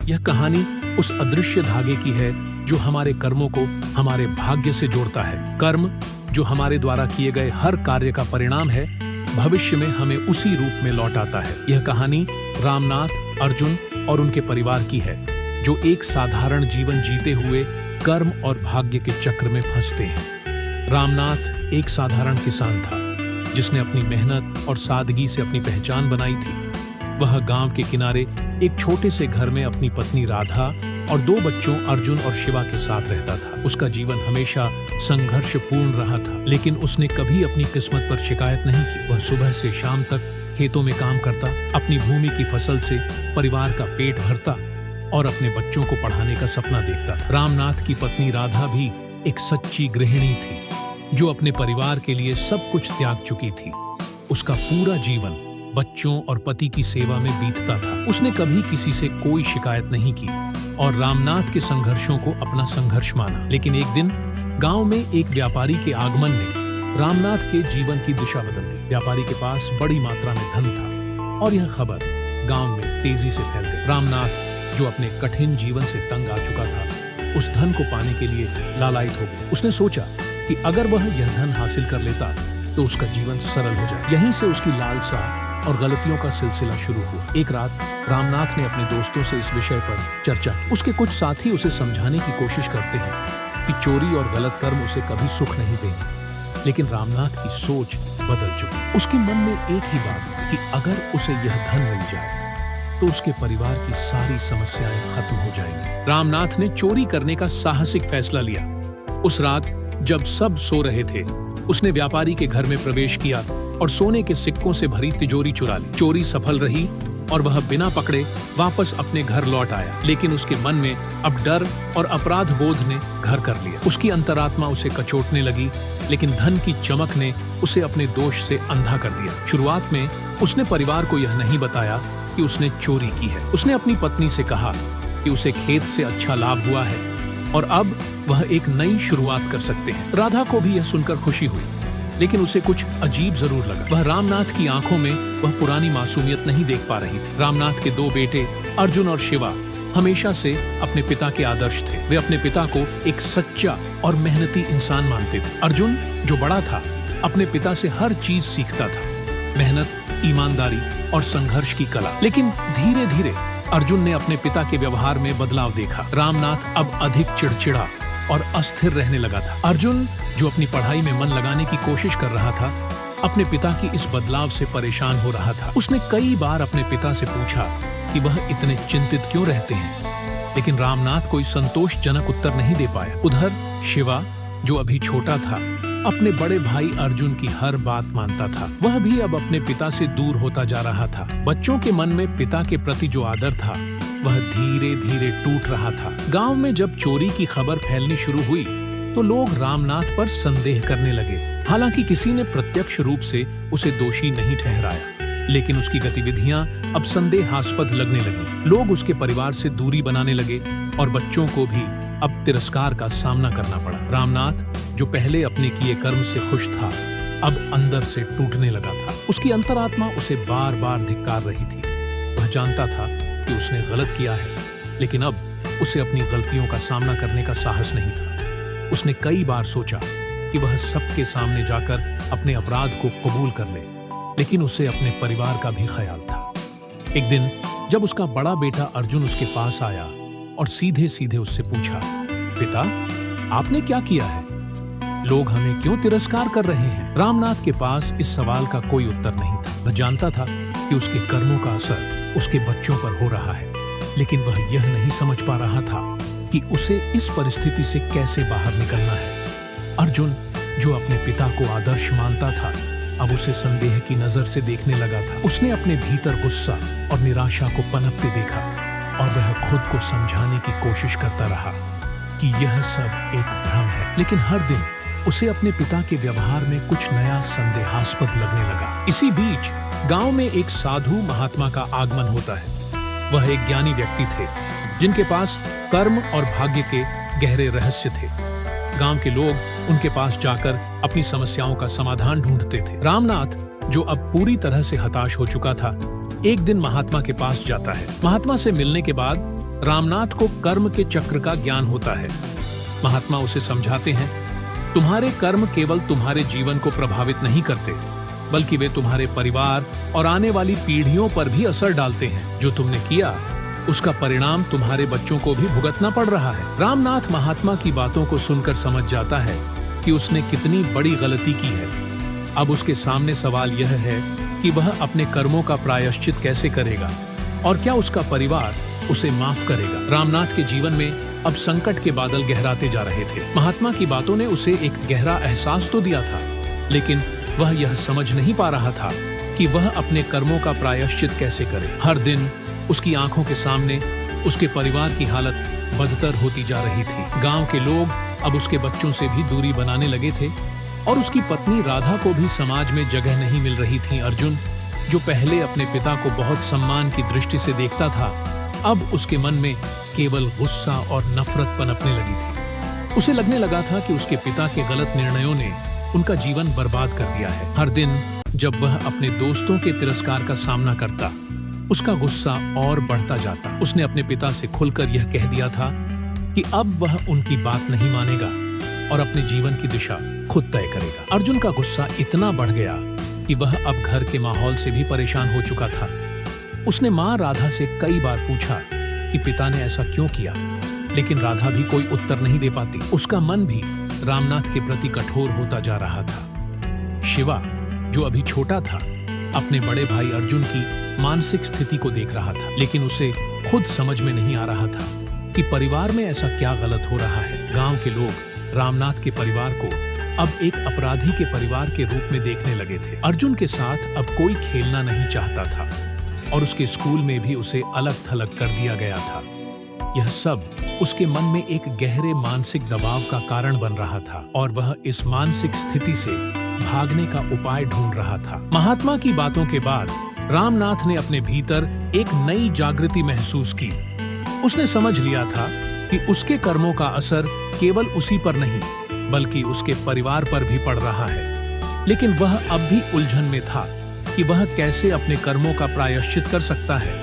यह कहानी उस अदृश्य धागे की है जो हमारे कर्मों को हमारे भाग्य से जोड़ता है। कर्म जो हमारे द्वारा किए गए हर कार्य का परिणाम है, भविष्य में हमें उसी रूप में लौट आता है। यह कहानी रामनाथ, अर्जुन और उनके परिवार की है, जो एक साधारण जीवन जीते हुए कर्म और भाग्य के चक्र में फंसते हैं। रामनाथ एक साधारण किसान था, जिसने अपनी मेहनत और सादगी से अपनी पहचान बनाई थी। वह गांव के किनारे एक छोटे से घर में अपनी पत्नी राधा और 2 बच्चों अर्जुन और शिवा के साथ रहता था। उसका जीवन हमेशा संघर्षपूर्ण रहा था, लेकिन उसने कभी अपनी किस्मत पर शिकायत नहीं की। वह सुबह से शाम तक खेतों में काम करता, अपनी भूमि की फसल से परिवार का पेट भरता और अपने बच्चों को पढ़ाने का सपना देखता था। रामनाथ की पत्नी राधा भी एक सच्ची गृहिणी थी, जो अपने परिवार के लिए सब कुछ त्याग चुकी थी। उसका पूरा जीवन बच्चों और पति की सेवा में बीतता था। उसने कभी किसी से कोई शिकायत नहीं की और रामनाथ के संघर्षों को अपना संघर्ष माना। लेकिन एक दिन गांव में एक व्यापारी के आगमन ने रामनाथ के जीवन की दिशा बदल दी। व्यापारी के पास बड़ी मात्रा में धन था और यह खबर गांव में तेजी से फैल गई। रामनाथ, जो अपने कठिन जीवन से तंग आ चुका था, उस धन को पाने के लिए लालायित हो गया। उसने सोचा कि अगर वह यह धन हासिल कर लेता तो उसका जीवन सरल हो जाए। यहीं से उसकी लालसा और गलतियों का सिलसिला शुरू हुआ। एक रात रामनाथ ने अपने दोस्तों से इस विषय पर चर्चा की। उसके कुछ साथी उसे समझाने की कोशिश करते हैं कि चोरी और गलत कर्म उसे कभी सुख नहीं देंगे, लेकिन रामनाथ की सोच बदल चुकी। उसके मन में एक ही बात कि अगर उसे यह धन मिल जाए तो उसके परिवार की सारी समस्याएं खत्म हो जाएंगी। रामनाथ ने चोरी करने का साहसिक फैसला लिया। उस रात जब सब सो रहे थे, उसने व्यापारी के घर में प्रवेश किया और सोने के सिक्कों से भरी तिजोरी चुरा ली। चोरी सफल रही और वह बिना पकड़े वापस अपने घर लौट आया, लेकिन उसके मन में अब डर और अपराध बोध ने घर कर लिया। उसकी अंतरात्मा उसे कचोटने लगी, लेकिन धन की चमक ने उसे अपने दोष से अंधा कर दिया। शुरुआत में उसने परिवार को यह नहीं बताया कि उसने चोरी की है। उसने अपनी पत्नी से कहा कि उसे खेत से अच्छा लाभ हुआ है और अब वह एक नई शुरुआत कर सकते हैं। राधा को भी यह सुनकर खुशी हुई, लेकिन उसे कुछ अजीब जरूर लगा। वह रामनाथ की आंखों में वह पुरानी मासूमियत नहीं देख पा रही थी। रामनाथ के 2 बेटे अर्जुन और शिवा हमेशा से अपने पिता के आदर्श थे। वे अपने पिता को एक सच्चा और मेहनती इंसान मानते थे। अर्जुन, जो बड़ा था, अपने पिता से हर चीज सीखता था, मेहनत, ईमानदारी और संघर्ष की कला। लेकिन धीरे धीरे अर्जुन ने अपने पिता के व्यवहार में बदलाव देखा। रामनाथ अब अधिक चिड़चिड़ा और अस्थिर रहने लगा था। अर्जुन, जो अपनी पढ़ाई में मन लगाने की कोशिश कर रहा था, अपने पिता की इस बदलाव से परेशान हो रहा था। उसने कई बार अपने पिता से पूछा कि वह इतने चिंतित क्यों रहते हैं, लेकिन रामनाथ कोई संतोषजनक उत्तर नहीं दे पाया। उधर शिवा, जो अभी छोटा था, अपने बड़े भाई अर्जुन की हर बात मानता था। वह भी अब अपने पिता से दूर होता जा रहा था। बच्चों के मन में पिता के प्रति जो आदर था, वह धीरे धीरे टूट रहा था। गांव में जब चोरी की खबर फैलनी शुरू हुई तो लोग रामनाथ पर संदेह करने लगे। हालांकि किसी ने प्रत्यक्ष रूप से उसे दोषी नहीं ठहराया, लेकिन उसकी गतिविधियां अब संदेहास्पद लगने लगी। लोग उसके परिवार से दूरी बनाने लगे और बच्चों को भी अब तिरस्कार का सामना करना पड़ा। रामनाथ, जो पहले अपने किए कर्म से खुश था, अब अंदर से टूटने लगा था। उसकी अंतरात्मा उसे बार बार धिक्कार रही थी। वह जानता था कि उसने गलत किया है, लेकिन अब उसे अपनी गलतियों का सामना करने का साहस नहीं था। उसने कई बार सोचा कि वह सबके सामने जाकर अपने अपराध को कबूल कर ले, लेकिन उसे अपने परिवार का भी ख्याल था। एक दिन जब उसका बड़ा बेटा अर्जुन उसके पास आया और सीधे सीधे उससे पूछा, पिता, आपने क्या किया है? लोग हमें क्यों तिरस्कार कर रहे हैं? रामनाथ के पास इस सवाल का कोई उत्तर नहीं था। वह जानता था कि उसके कर्मों का असर उसके बच्चों पर हो रहा है, लेकिन वह यह नहीं समझ पा रहा था कि उसे इस परिस्थिति से कैसे बाहर निकलना है। अर्जुन, जो अपने पिता को आदर्श मानता था, अब उसे संदेह की नजर से देखने लगा था। उसने अपने भीतर गुस्सा और निराशा को पनपते देखा और वह खुद को समझाने की कोशिश करता रहा कि यह सब एक भ्रम है। लेकिन हर दिन उसे अपने पिता के व्यवहार में कुछ नया संदेहास्पद लगने लगा। इसी बीच गांव में एक साधु महात्मा का आगमन होता है। वह एक ज्ञानी व्यक्ति थे, जिनके पास कर्म और भाग्य के गहरे रहस्य थे। गांव के लोग उनके पास जाकर अपनी समस्याओं का समाधान ढूंढते थे। रामनाथ, जो अब पूरी तरह से हताश हो चुका था, एक दिन महात्मा के पास जाता है। महात्मा से मिलने के बाद रामनाथ को कर्म के चक्र का ज्ञान होता है। महात्मा उसे समझाते हैं, तुम्हारे कर्म केवल तुम्हारे जीवन को प्रभावित नहीं करते, बल्कि वे तुम्हारे परिवार और आने वाली पीढ़ियों पर भी असर डालते हैं। जो तुमने किया उसका परिणाम तुम्हारे बच्चों को भी भुगतना पड़ रहा है। रामनाथ महात्मा की बातों को सुनकर समझ जाता है कि उसने कितनी बड़ी गलती की है। अब उसके सामने सवाल यह है कि वह अपने कर्मों का प्रायश्चित कैसे करेगा और क्या उसका परिवार उसे माफ करेगा। रामनाथ के जीवन में अब संकट के बादल गहराते जा रहे थे। महात्मा की बातों ने उसे एक गहरा एहसास तो दिया था, लेकिन वह यह समझ नहीं पा रहा था कि वह अपने कर्मों का प्रायश्चित कैसे करे। हर दिन उसकी आंखों के सामने उसके परिवार की हालत बदतर होती जा रही थी। गांव के लोग अब उसके बच्चों से भी दूरी बनाने लगे थे और उसकी पत्नी राधा को भी समाज में जगह नहीं मिल रही थी। अर्जुन, जो पहले अपने पिता को बहुत सम्मान की दृष्टि से देखता था, अब उसके मन में केवल गुस्सा और नफरत पनपने लगी थी। उसे लगने लगा था कि उसके पिता के गलत निर्णयों ने उनका जीवन बर्बाद कर दिया है। हर दिन जब वह अपने दोस्तों के तिरस्कार का सामना करता, उसका गुस्सा और बढ़ता जाता। उसने अपने पिता से खुलकर यह कह दिया था कि अब वह उनकी बात नहीं मानेगा और अपने जीवन की दिशा खुद तय करेगा। अर्जुन का गुस्सा इतना बढ़ गया कि वह अब घर के माहौल से भी परेशान हो चुका था। उसने माँ राधा से कई बार पूछा कि पिता ने ऐसा क्यों किया, लेकिन राधा भी कोई उत्तर नहीं दे पाती। उसका मन भी रामनाथ के प्रति कठोर होता जा रहा था। शिवा, जो अभी छोटा था, अपने बड़े भाई अर्जुन की मानसिक स्थिति को देख रहा था, लेकिन उसे खुद समझ में नहीं आ रहा था कि परिवार में ऐसा क्या गलत हो रहा है। गांव के लोग रामनाथ के परिवार को अब एक अपराधी के परिवार के रूप में देखने लगे थे। अर्जुन के साथ अब कोई खेलना नहीं चाहता था और उसके स्कूल में भी उसे अलग थलग कर दिया गया था। यह सब उसके मन में एक गहरे मानसिक दबाव का कारण बन रहा था और वह इस मानसिक स्थिति से भागने का उपाय ढूंढ रहा था। महात्मा की बातों के बाद रामनाथ ने अपने भीतर एक नई जागृति महसूस की। उसने समझ लिया था कि उसके कर्मों का असर केवल उसी पर नहीं, बल्कि उसके परिवार पर भी पड़ रहा है। लेकिन वह अब भी उलझन में था कि वह कैसे अपने कर्मों का प्रायश्चित कर सकता है।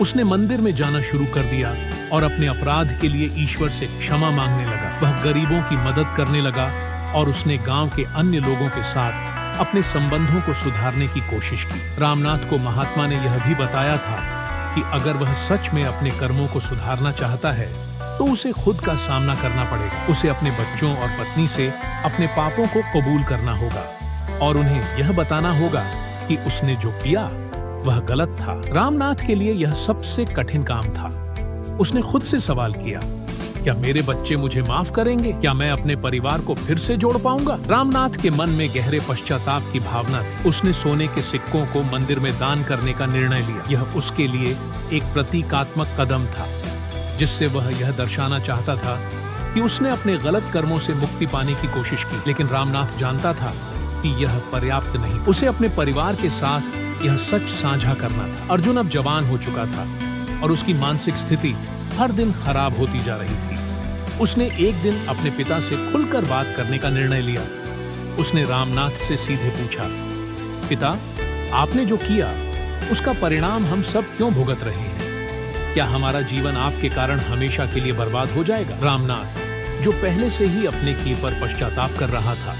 उसने मंदिर में जाना शुरू कर दिया और अपने अपराध के लिए ईश्वर से क्षमा मांगने लगा। वह गरीबों की मदद करने लगा और उसने गांव के अन्य लोगों के साथ अपने संबंधों को सुधारने की कोशिश की। रामनाथ को महात्मा ने यह भी बताया था कि अगर वह सच में अपने कर्मों को सुधारना चाहता है तो उसे खुद का सामना करना पड़ेगा। उसे अपने बच्चों और पत्नी से अपने पापों को कबूल करना होगा और उन्हें यह बताना होगा कि उसने जो किया वह गलत था। रामनाथ के लिए यह सबसे कठिन काम था। उसने खुद से सवाल किया, क्या मेरे बच्चे मुझे माफ करेंगे? क्या मैं अपने परिवार को फिर से जोड़ पाऊंगा? रामनाथ के मन में गहरे पश्चाताप की भावना थी। उसने सोने के सिक्कों को मंदिर में दान करने का निर्णय लिया। यह उसके लिए एक प्रतीकात्मक कदम था, जिससे वह यह दर्शाना चाहता था कि उसने अपने गलत कर्मों से मुक्ति पाने की कोशिश की। लेकिन रामनाथ जानता था कि यह पर्याप्त नहीं। उसे अपने परिवार के साथ यह सच साझा करना था। अर्जुन अब जवान हो चुका था और उसकी मानसिक स्थिति हर दिन खराब होती जा रही थी। उसने एक दिन अपने पिता से खुलकर बात करने का निर्णय लिया। उसने रामनाथ से सीधे पूछा, पिता, आपने जो किया उसका परिणाम हम सब क्यों भुगत रहे हैं? क्या हमारा जीवन आपके कारण हमेशा के लिए बर्बाद हो जाएगा? रामनाथ, जो पहले से ही अपने किए पर पश्चाताप कर रहा था,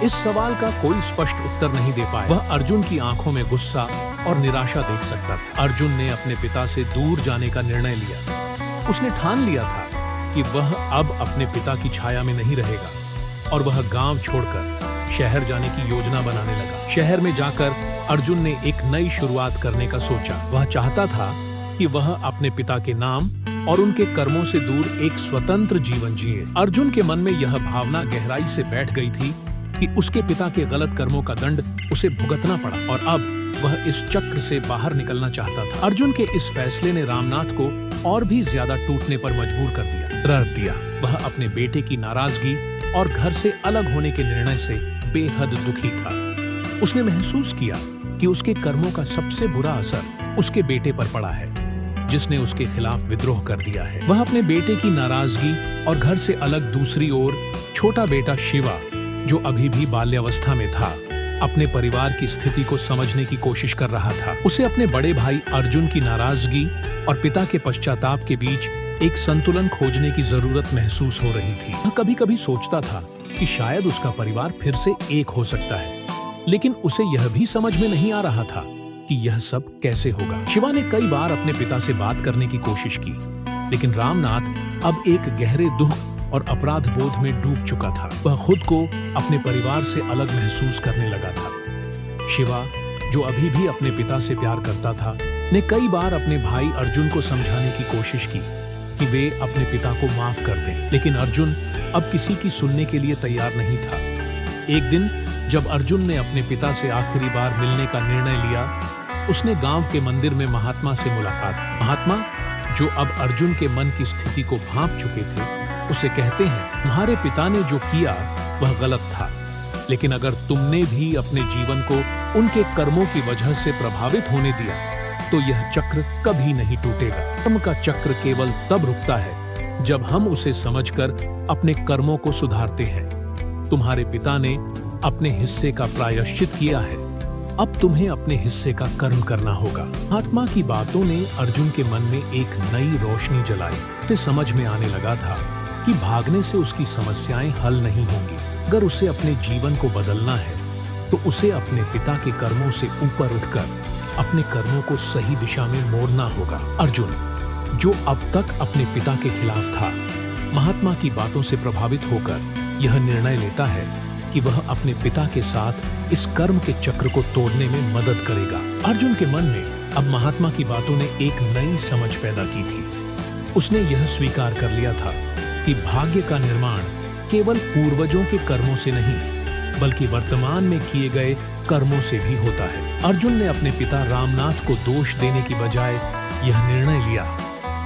इस सवाल का कोई स्पष्ट उत्तर नहीं दे पाया। वह अर्जुन की आंखों में गुस्सा और निराशा देख सकता था। अर्जुन ने अपने पिता से दूर जाने का निर्णय लिया। उसने ठान लिया था कि वह अब अपने पिता की छाया में नहीं रहेगा और वह गांव छोड़कर शहर जाने की योजना बनाने लगा। शहर में जाकर अर्जुन ने एक नई शुरुआत करने का सोचा। वह चाहता था कि वह अपने पिता के नाम और उनके कर्मों से दूर एक स्वतंत्र जीवन जिए। अर्जुन के मन में यह भावना गहराई से बैठ गई थी कि उसके पिता के गलत कर्मों का दंड उसे भुगतना पड़ा और अब वह इस चक्र से बाहर निकलना चाहता था। अर्जुन के इस फैसले ने रामनाथ को और भी ज्यादा टूटने पर मजबूर कर दिया। वह अपने बेटे की नाराजगी और घर से अलग होने के निर्णय से बेहद दुखी था। उसने महसूस किया कि उसके कर्मों का सबसे बुरा असर उसके बेटे पर पड़ा है, जिसने उसके खिलाफ विद्रोह कर दिया है। वह अपने बेटे की नाराजगी और घर से अलग दूसरी ओर छोटा बेटा शिवा, जो अभी भी बाल्यावस्था में था, अपने परिवार की स्थिति को समझने की कोशिश कर रहा था। उसे अपने बड़े भाई अर्जुन की नाराजगी और पिता के पश्चाताप के बीच एक संतुलन खोजने की जरूरत महसूस हो रही थी। वह कभी-कभी सोचता था कि शायद उसका परिवार फिर से एक हो सकता है, लेकिन उसे यह भी समझ में नहीं आ रहा था कि यह सब कैसे होगा। शिवा ने कई बार अपने पिता से बात करने की कोशिश की, लेकिन रामनाथ अब एक गहरे दुख और अपराध बोध में डूब चुका था। वह खुद को अपने परिवार से अलग महसूस करने लगा था। शिवा, जो अभी भी अपने पिता से प्यार करता था, ने कई बार अपने भाई अर्जुन को समझाने की कोशिश की कि वे अपने पिता को माफ कर दें, लेकिन अर्जुन अब किसी की सुनने के लिए तैयार नहीं था। एक दिन जब अर्जुन ने अपने पिता से आखिरी बार मिलने का निर्णय लिया, उसने गांव के मंदिर में महात्मा से मुलाकात की। महात्मा, जो अब अर्जुन के मन की स्थिति को भांप चुके थे, उसे कहते हैं, तुम्हारे पिता ने जो किया वह गलत था, लेकिन अगर तुमने भी अपने जीवन को उनके कर्मों की वजह से प्रभावित होने दिया तो यह चक्र कभी नहीं टूटेगा। कर्म का चक्र केवल तब रुकता है जब हम उसे समझकर अपने कर्मों को सुधारते हैं। तुम्हारे पिता ने अपने हिस्से का प्रायश्चित किया है, अब तुम्हें अपने हिस्से का कर्म करना होगा। महात्मा की बातों ने अर्जुन के मन में एक नई रोशनी जलाई। उसे समझ में आने लगा था कि भागने से उसकी समस्याएं हल नहीं होंगी। अगर उसे अपने जीवन को बदलना है तो उसे अपने पिता के कर्मों से ऊपर उठकर अपने कर्मों को सही दिशा में मोड़ना होगा। अर्जुन, जो अब तक अपने पिता के खिलाफ था, महात्मा की बातों से प्रभावित होकर यह निर्णय लेता है कि वह अपने पिता के साथ इस कर्म के चक्र को तोड़ने में मदद करेगा। अर्जुन के मन में अब महात्मा की बातों ने एक नई समझ पैदा की थी। उसने यह स्वीकार कर लिया था कि भाग्य का निर्माण केवल पूर्वजों के कर्मों से नहीं, बल्कि वर्तमान में किए गए कर्मों से भी होता है। अर्जुन ने अपने पिता रामनाथ को दोष देने की बजाय यह निर्णय लिया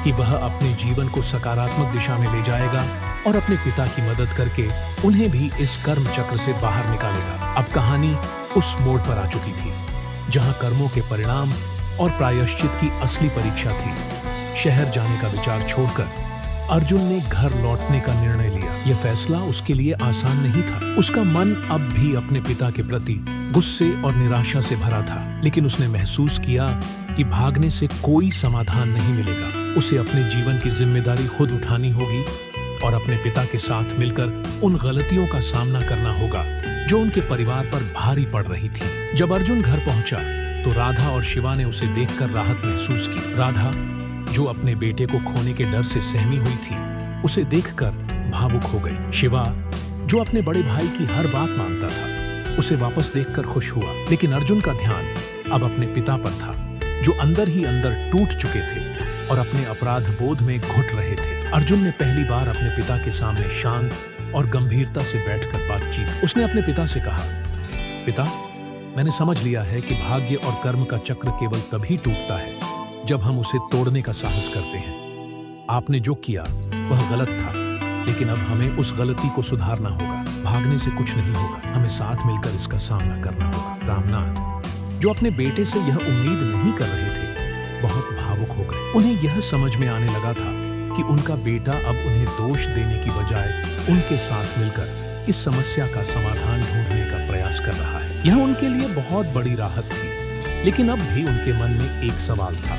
कि वह अपने जीवन को सकारात्मक दिशा में ले जाएगा और अपने पिता की मदद करके उन्हें भी इस कर्म चक्र से बाहर निकालेगा। अब कहानी उस मोड़ पर आ चुकी थी जहां कर्मों के परिणाम और प्रायश्चित की असली परीक्षा थी। शहर जाने का विचार छोड़कर अर्जुन ने घर लौटने का निर्णय लिया। यह फैसला उसके लिए आसान नहीं था। उसका मन अब भी अपने पिता के प्रति गुस्से और निराशा से भरा था, लेकिन उसने महसूस किया कि भागने से कोई समाधान नहीं मिलेगा। उसे अपने जीवन की जिम्मेदारी खुद उठानी होगी और अपने पिता के साथ मिलकर उन गलतियों का सामना करना होगा जो उनके परिवार पर भारी पड़ रही थी। जब अर्जुन घर पहुंचा तो राधा और शिवा ने उसे देखकर राहत महसूस की। राधा, जो अपने बेटे को खोने के डर से सहमी हुई थी, उसे देखकर भावुक हो गई। शिवा, जो अपने बड़े भाई की हर बात मानता था, उसे वापस देखकर खुश हुआ। लेकिन अर्जुन का ध्यान अब अपने पिता पर था, जो अंदर ही अंदर टूट चुके थे और अपने अपराध बोध में घुट रहे थे। अर्जुन ने पहली बार अपने पिता के सामने शांत और गंभीरता से बैठकर बातचीत। उसने अपने पिता से कहा, पिता, मैंने समझ लिया है कि भाग्य और कर्म का चक्र केवल तभी टूटता है जब हम उसे तोड़ने का साहस करते हैं। आपने जो किया वह गलत था, लेकिन अब हमें उस गलती को सुधारना होगा। भागने से कुछ नहीं होगा, हमें साथ मिलकर इसका सामना करना होगा। रामनाथ, जो अपने बेटे से यह उम्मीद नहीं कर रहे थे, बहुत भावुक हो गए। उन्हें यह समझ में आने लगा था कि उनका बेटा अब उन्हें दोष देने की बजाय उनके साथ मिलकर इस समस्या का समाधान ढूंढने का प्रयास कर रहा है। यह उनके लिए बहुत बड़ी राहत थी, लेकिन अब भी उनके मन में एक सवाल था,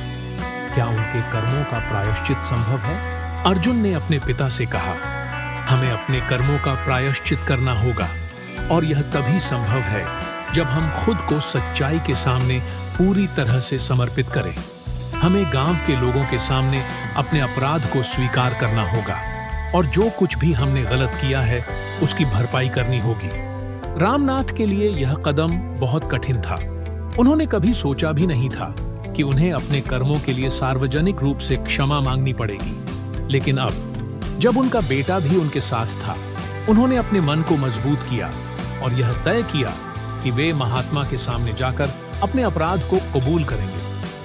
क्या उनके कर्मों का प्रायश्चित संभव है? अर्जुन ने अपने पिता से कहा, हमें अपने कर्मों का प्रायश्चित करना होगा और यह तभी संभव है जब हम खुद को सच्चाई के सामने पूरी तरह से समर्पित करें। हमें गांव के लोगों के सामने अपने अपराध को स्वीकार करना होगा और जो कुछ भी हमने गलत किया है उसकी भरपाई करनी होगी। रामनाथ के लिए यह कदम बहुत कठिन था। उन्होंने कभी सोचा भी नहीं था कि उन्हें अपने कर्मों के लिए सार्वजनिक रूप से क्षमा मांगनी पड़ेगी। लेकिन अब जब उनका बेटा भी उनके साथ था, उन्होंने अपने मन को मजबूत किया और यह तय किया कि वे महात्मा के सामने जाकर अपने अपराध को कबूल करेंगे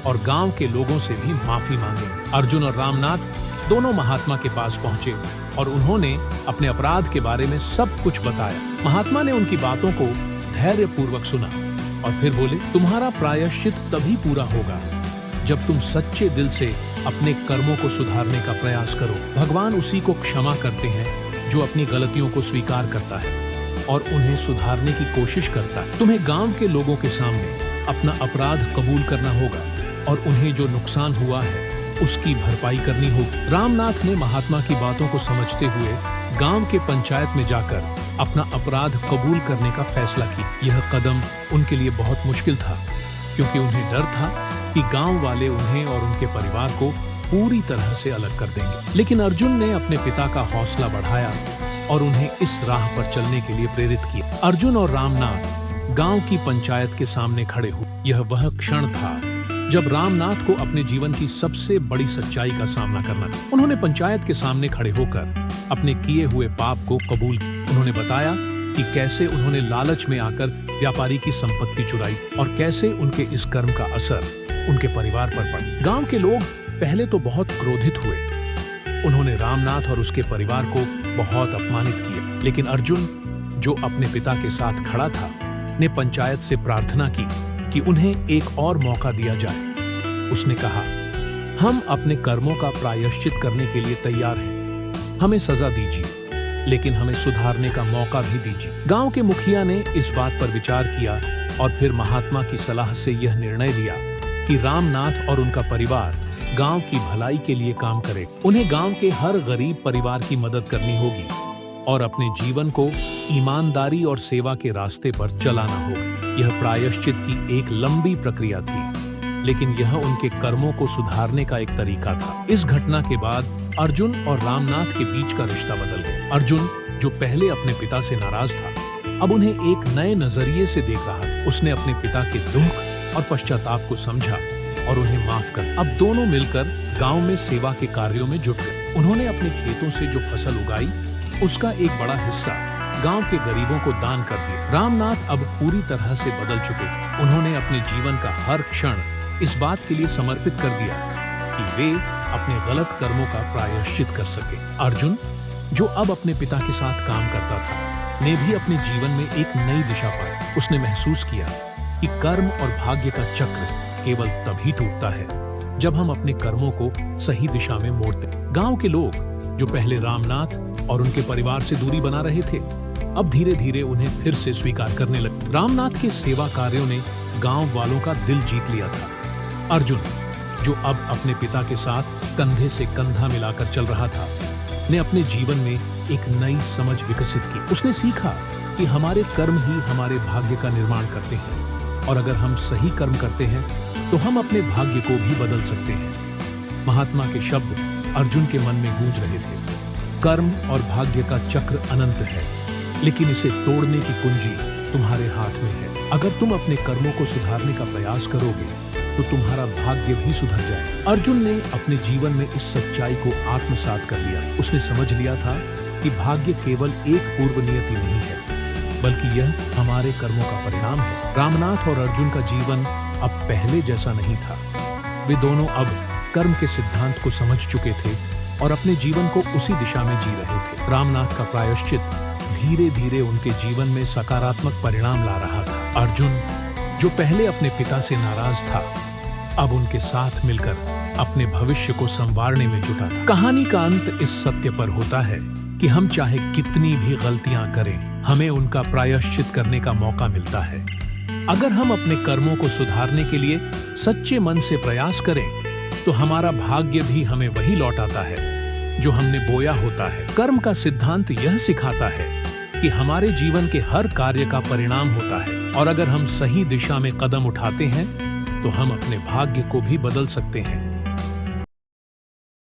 और गांव के लोगों से भी माफी मांगेंगे। अर्जुन और रामनाथ दोनों महात्मा के पास पहुंचे और उन्होंने अपने अपराध के बारे में सब कुछ बताया। महात्मा ने उनकी बातों को धैर्यपूर्वक सुना और फिर बोले, तुम्हारा प्रायश्चित तभी पूरा होगा जब तुम सच्चे दिल से अपने कर्मों को सुधारने का प्रयास करो। भगवान उसी को क्षमा करते हैं जो अपनी गलतियों को स्वीकार करता है। और उन्हें सुधारने की कोशिश करता है। तुम्हें गांव के लोगों के सामने अपना अपराध कबूल करना होगा और उन्हें जो नुकसान हुआ है उसकी भरपाई करनी होगी। रामनाथ ने महात्मा की बातों को समझते हुए गांव के पंचायत में जाकर अपना अपराध कबूल करने का फैसला किया। यह कदम उनके लिए बहुत मुश्किल था, क्योंकि उन्हें डर था कि गांव वाले उन्हें और उनके परिवार को पूरी तरह से अलग कर देंगे। लेकिन अर्जुन ने अपने पिता का हौसला बढ़ाया और उन्हें इस राह पर चलने के लिए प्रेरित किया। अर्जुन और रामनाथ गांव की पंचायत के सामने खड़े हुए। यह वह क्षण था जब रामनाथ को अपने जीवन की सबसे बड़ी सच्चाई का सामना करना था। उन्होंने पंचायत के सामने खड़े होकर अपने किए हुए पाप को कबूल किया। उन्होंने बताया कि कैसे उन्होंने लालच में आकर व्यापारी की संपत्ति चुराई और कैसे उनके इस कर्म का असर उनके परिवार पर पड़ा। गांव के लोग पहले तो बहुत क्रोधित हुए। उन्होंने रामनाथ और उसके परिवार को बहुत अपमानित किया। लेकिन अर्जुन, जो अपने पिता के साथ खड़ा था, ने पंचायत से प्रार्थना की कि उन्हें एक और मौका दिया जाए। उसने कहा, हम अपने कर्मों का प्रायश्चित करने के लिए तैयार हैं। हमें सजा दीजिए, लेकिन हमें सुधारने का मौका भी दीजिए। गांव के मुखिया ने इस बात पर विचार किया और फिर महात्मा की सलाह से यह निर्णय लिया कि रामनाथ और उनका परिवार गांव की भलाई के लिए काम करे। उन्हें गांव के हर गरीब परिवार की मदद करनी होगी और अपने जीवन को ईमानदारी और सेवा के रास्ते पर चलाना होगा। यह प्रायश्चित की एक लंबी प्रक्रिया थी, लेकिन यह उनके कर्मों को सुधारने का एक तरीका था। इस घटना के बाद अर्जुन और रामनाथ के बीच का रिश्ता बदल गया। अर्जुन, जो पहले अपने पिता से नाराज था, अब उन्हें एक नए नजरिए से देख रहा था। उसने अपने पिता के दुख और पश्चाताप को समझा और उन्हें माफ कर। अब दोनों मिलकर गांव में सेवा के कार्यों में जुट गए। उन्होंने अपने खेतों से जो फसल उगाई, उसका एक बड़ा हिस्सा गांव के गरीबों को दान कर दिया। रामनाथ अब पूरी तरह से बदल चुके थे। उन्होंने अपने जीवन का हर क्षण इस बात के लिए समर्पित कर दिया कि वे अपने गलत कर्मों का प्रायश्चित कर सके। अर्जुन, जो अब अपने पिता के साथ काम करता था, ने भी अपने जीवन में एक नई दिशा पाई। उसने महसूस किया कि कर्म और भाग्य का चक्र केवल तभी टूटता है जब हम अपने कर्मों को सही दिशा में मोड़ते। गांव के लोग, जो पहले रामनाथ और उनके परिवार से दूरी बना रहे थे, अब धीरे धीरे उन्हें फिर से स्वीकार करने लगे। रामनाथ के सेवा कार्यों ने गांव वालों का दिल जीत लिया था। अर्जुन, जो अब अपने पिता के साथ कंधे से कंधा मिलाकर चल रहा था, ने अपने जीवन में एक नई समझ विकसित की। उसने सीखा कि हमारे कर्म ही हमारे भाग्य का निर्माण करते हैं और अगर हम सही कर्म करते हैं तो हम अपने भाग्य को भी बदल सकते हैं। महात्मा के शब्द अर्जुन के मन में गूंज रहे थे। कर्म और भाग्य का चक्र अनंत है, लेकिन इसे तोड़ने की कुंजी तुम्हारे हाथ में है। अगर तुम अपने कर्मों को सुधारने का प्रयास करोगे तो तुम्हारा भाग्य भी सुधर जाए। अर्जुन ने अपने जीवन में इस सच्चाई को आत्मसात कर लिया। उसने समझ लिया था कि भाग्य केवल एक पूर्व नियति नहीं है, बल्कि यह हमारे कर्मों का परिणाम है। रामनाथ और अर्जुन का जीवन अब पहले जैसा नहीं था। वे दोनों अब कर्म के सिद्धांत को समझ चुके थे और अपने जीवन को उसी दिशा में जी रहे थे। रामनाथ का प्रायश्चित धीरे धीरे उनके जीवन में सकारात्मक परिणाम ला रहा था। अर्जुन, जो पहले अपने पिता से नाराज था, अब उनके साथ मिलकर अपने भविष्य को संवारने में जुटा था। कहानी का अंत इस सत्य पर होता है कि हम चाहे कितनी भी गलतियां करें, हमें उनका प्रायश्चित करने का मौका मिलता है। अगर हम अपने कर्मों को सुधारने के लिए सच्चे मन से प्रयास करें, तो हमारा भाग्य भी हमें वही लौटाता है जो हमने बोया होता है। कर्म का सिद्धांत यह सिखाता है कि हमारे जीवन के हर कार्य का परिणाम होता है और अगर हम सही दिशा में कदम उठाते हैं तो हम अपने भाग्य को भी बदल सकते हैं।